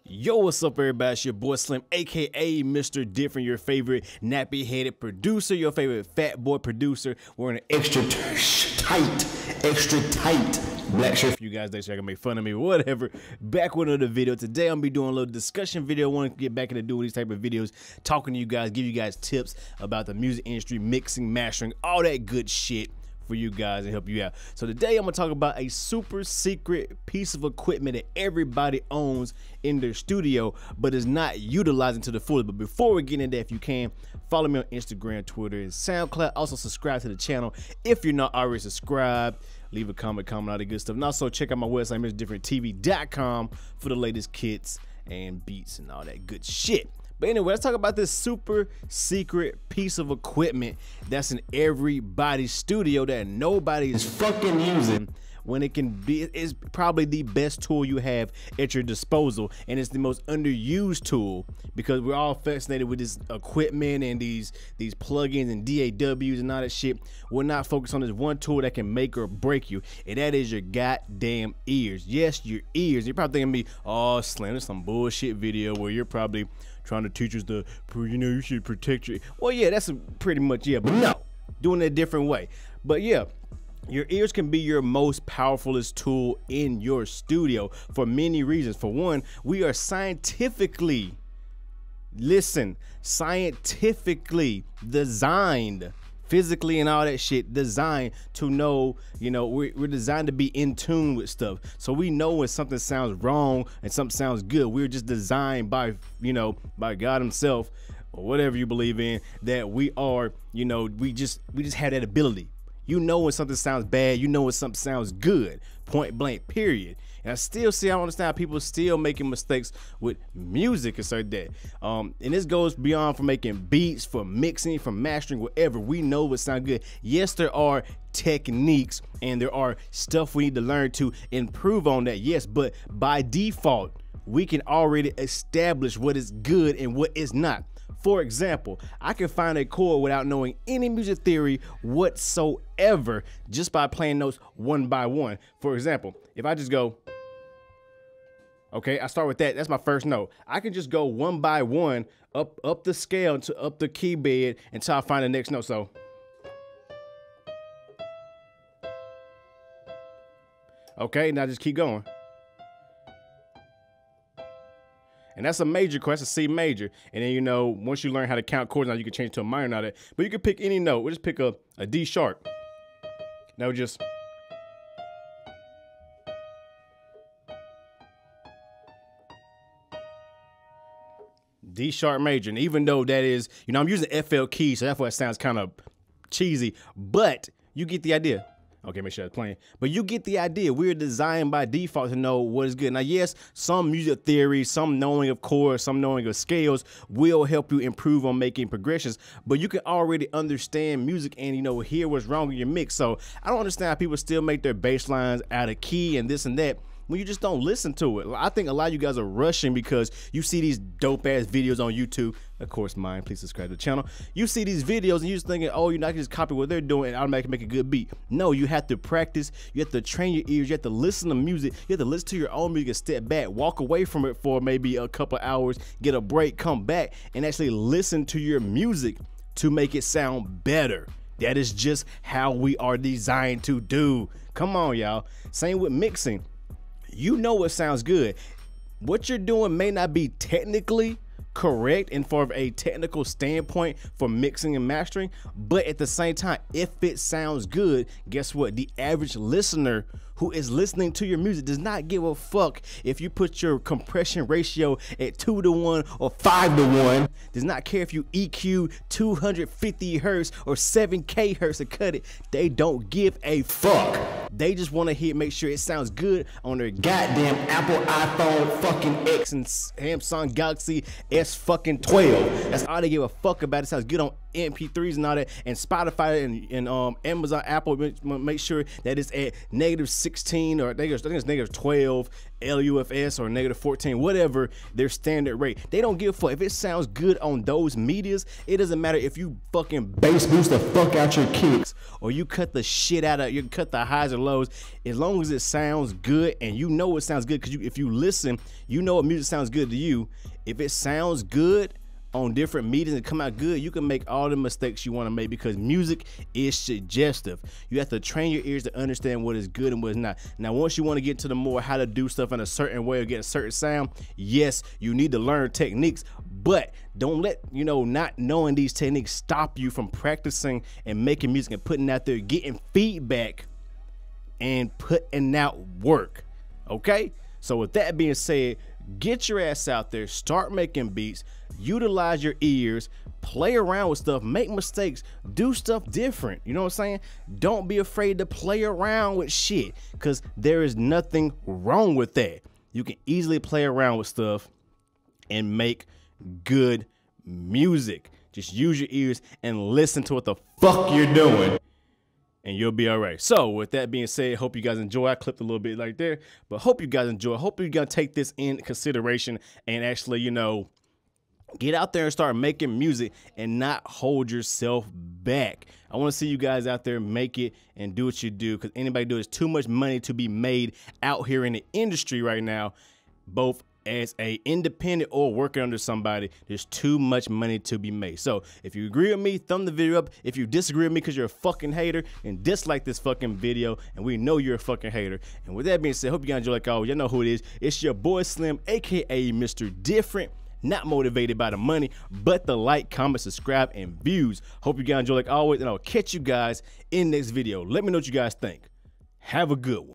Yo, what's up, everybody? It's your boy Slim, aka Mr. Different, your favorite nappy-headed producer, your favorite fat boy producer. We're in an extra tight black shirt for you guys. They say I can make fun of me, whatever. Back with another video. Today I'm gonna be doing a little discussion video. I want to get back into doing these type of videos, talking to you guys, give you guys tips about the music industry, mixing, mastering, all that good shit for you guys and help you out. So today I'm gonna talk about a super secret piece of equipment that everybody owns in their studio but is not utilizing to the fullest. But before we get into that, if you can, follow me on Instagram, Twitter, and SoundCloud. Also subscribe to the channel if you're not already subscribed. Leave a comment, all that good stuff. And also check out my website, MrDifferentTV.com, for the latest kits and beats and all that good shit. But anyway, let's talk about this super secret piece of equipment that's in everybody's studio that nobody is fucking using, when it can be. It's probably the best tool you have at your disposal, and it's the most underused tool because we're all fascinated with this equipment and these plugins and DAWs and all that shit. We're not focused on this one tool that can make or break you, and that is your goddamn ears. Yes, your ears. You're probably thinking to me, oh, Slim, it's some bullshit video where you're probably trying to teach us you should protect your. Well, yeah, that's pretty much, yeah, but no, doing it a different way. But yeah, your ears can be your most powerfulest tool in your studio for many reasons. For one, we are scientifically designed, physically and all that shit, designed to know, we're designed to be in tune with stuff. So we know when something sounds wrong and something sounds good. We're just designed by, by God himself, or whatever you believe in, that we are, we just have that ability. You know when something sounds bad, you know when something sounds good, point blank, period. And I don't understand how people still making mistakes with music and stuff like that. And this goes beyond for making beats, for mixing, for mastering, whatever. We know what sounds good. Yes, there are techniques and there are stuff we need to learn to improve on that, yes, but by default, we can already establish what is good and what is not. For example, I can find a chord without knowing any music theory whatsoever just by playing notes one by one. For example, if I just go, okay, I start with that. That's my first note. I can just go one by one up the scale to up the key bed until I find the next note. So, okay, now just keep going. And that's a major chord, that's a C major. And then, once you learn how to count chords, now you can change to a minor and all that. But you can pick any note. We'll just pick a D sharp. Now just. D sharp major. And even though that is, I'm using FL keys, so that's why it sounds kind of cheesy, but you get the idea. Okay, make sure it's playing. But you get the idea. We're designed by default to know what is good. Now, yes, some music theory, some knowing of chords, some knowing of scales will help you improve on making progressions. But you can already understand music and, hear what's wrong with your mix. So I don't understand how people still make their bass lines out of key and this and that when you just don't listen to it. I think a lot of you guys are rushing because you see these dope ass videos on YouTube. Of course, mine, please subscribe to the channel. You see these videos and you're just thinking, oh, you're not gonna just copy what they're doing and automatically make a good beat. No, you have to practice. You have to train your ears. You have to listen to music. You have to listen to your own music and step back, walk away from it for maybe a couple hours, get a break, come back, and actually listen to your music to make it sound better. That is just how we are designed to do. Come on, y'all. Same with mixing. You know what sounds good. What you're doing may not be technically correct and from a technical standpoint for mixing and mastering, but at the same time, if it sounds good, guess what? The average listener who is listening to your music does not give a fuck if you put your compression ratio at 2:1 or 5:1. Does not care if you EQ 250 hertz or 7K hertz to cut it. They don't give a fuck. They just want to make sure it sounds good on their goddamn Apple iPhone fucking X and Samsung Galaxy S fucking 12. That's all they give a fuck about. It sounds good on MP3s and all that, and Spotify and Amazon, Apple make sure that it's at -16 or I think it's -12 LUFS or -14, whatever their standard rate. They don't give a fuck if it sounds good on those medias. It doesn't matter if you fucking bass boost the fuck out your kicks or you cut the shit out of, you cut the highs or lows. As long as it sounds good, and you know it sounds good, because if you listen, you know what music sounds good to you. If it sounds good on different mediums and come out good, you can make all the mistakes you want to make, because music is suggestive. You have to train your ears to understand what is good and what is not. Now, once you want to get into the more how to do stuff in a certain way or get a certain sound, yes, you need to learn techniques, but don't let, you know, not knowing these techniques stop you from practicing and making music and putting out there, getting feedback and putting out work. Okay? So with that being said, get your ass out there, start making beats, utilize your ears, play around with stuff, make mistakes, do stuff different. You know what I'm saying? Don't be afraid to play around with shit, because there is nothing wrong with that. You can easily play around with stuff and make good music. Just use your ears and listen to what the fuck you're doing, and you'll be all right. So with that being said, hope you guys enjoy. I clipped a little bit like there, but hope you guys enjoy. Hope you guys take this in consideration and actually, you know, get out there and start making music and not hold yourself back. I want to see you guys out there make it and do what you do, because anybody do, there's too much money to be made out here in the industry right now, both as a independent or working under somebody. There's too much money to be made. So if you agree with me, thumb the video up. If you disagree with me because you're a fucking hater, and dislike this fucking video, and we know you're a fucking hater. And with that being said, hope you guys enjoy. Like always, you know who it is. It's your boy Slim, aka Mr. Different. Not motivated by the money, but the like, comment, subscribe, and views. Hope you guys enjoy like always, and I'll catch you guys in the next video. Let me know what you guys think. Have a good one.